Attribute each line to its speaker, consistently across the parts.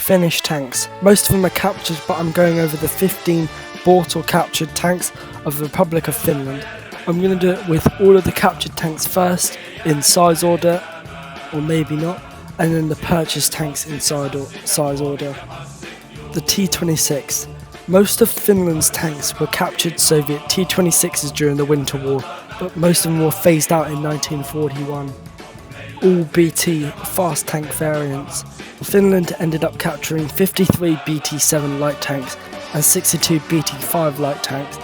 Speaker 1: Finnish tanks. Most of them are captured, but I'm going over the 15 bought or captured tanks of the Republic of Finland. I'm going to do it with all of the captured tanks first, in size order, or maybe not, and then the purchased tanks in size order. The T-26. Most of Finland's tanks were captured Soviet T-26s during the Winter War, but most of them were phased out in 1941. All BT fast tank variants. Finland ended up capturing 53 BT-7 light tanks and 62 BT-5 light tanks.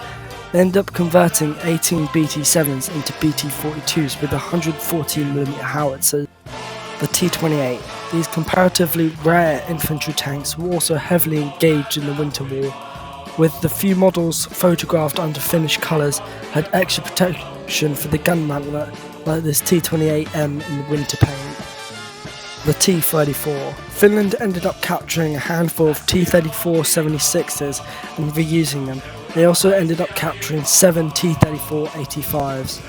Speaker 1: They ended up converting 18 BT-7s into BT-42s with 114mm howitzers. The T-28. These comparatively rare infantry tanks were also heavily engaged in the Winter War, with the few models photographed under Finnish colours had extra protection for the gun mantlet, like this T-28M in the winter paint. The T-34. Finland ended up capturing a handful of T-34 76s and reusing them. They also ended up capturing 7 T-34 85s.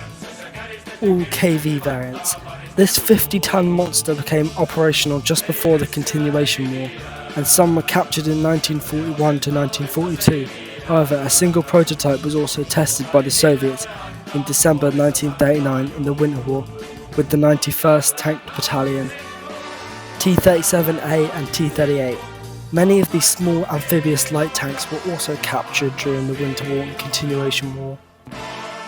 Speaker 1: All KV variants. This 50-ton monster became operational just before the Continuation War, and some were captured in 1941 to 1942. However, a single prototype was also tested by the Soviets in December 1939 in the Winter War with the 91st Tank Battalion, T-37A and T-38. Many of these small amphibious light tanks were also captured during the Winter War and Continuation War.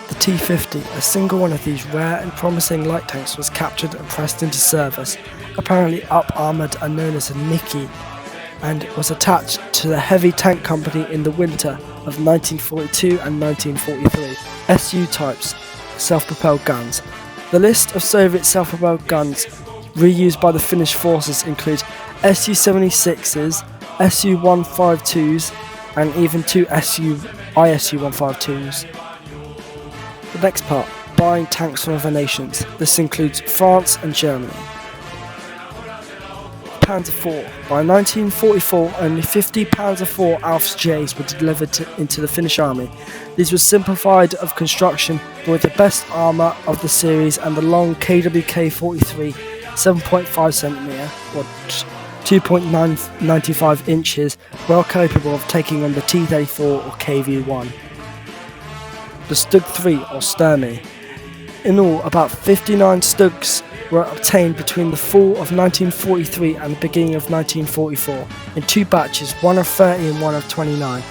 Speaker 1: The T-50, a single one of these rare and promising light tanks, was captured and pressed into service, apparently up-armoured and known as a Niki, and was attached to the Heavy Tank Company in the winter of 1942 and 1943. SU types, self-propelled guns. The list of Soviet self-propelled guns reused by the Finnish forces includes Su-76s, Su-152s, and even two ISU-152s. The next part, buying tanks from other nations. This includes France and Germany. Panzer IV. By 1944, only 50 Panzer IV Alfs J's were delivered into the Finnish army. These were simplified of construction, but with the best armour of the series and the long KWK-43 7.5cm or 2.95 inches, well capable of taking on the T-34 or KV-1. The Stug 3 or Sturmy. In all, about 59 Stugs were obtained between the fall of 1943 and the beginning of 1944, in two batches, one of 30 and one of 29.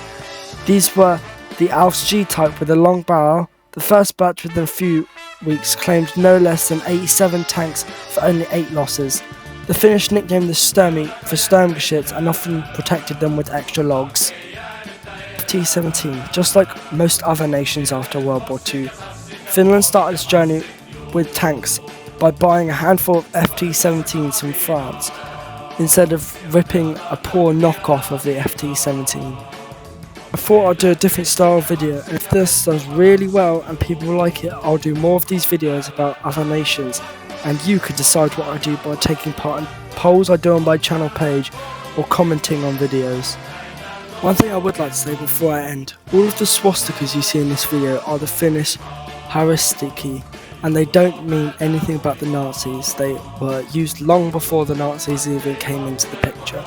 Speaker 1: These were the Alfs G type with a long barrel. The first batch within a few weeks claimed no less than 87 tanks for only 8 losses. The Finnish nicknamed the Sturmy for Sturmgeschütz and often protected them with extra logs. T-17. Just like most other nations after World War II, Finland started its journey with tanks by buying a handful of FT-17s from France, instead of ripping a poor knockoff of the FT-17. I thought I'd do a different style video, and if this does really well and people like it, I'll do more of these videos about other nations, and you could decide what I do by taking part in polls I do on my channel page or commenting on videos. One thing I would like to say before I end, all of the swastikas you see in this video are the Finnish haristiki, and they don't mean anything about the Nazis. They were used long before the Nazis even came into the picture.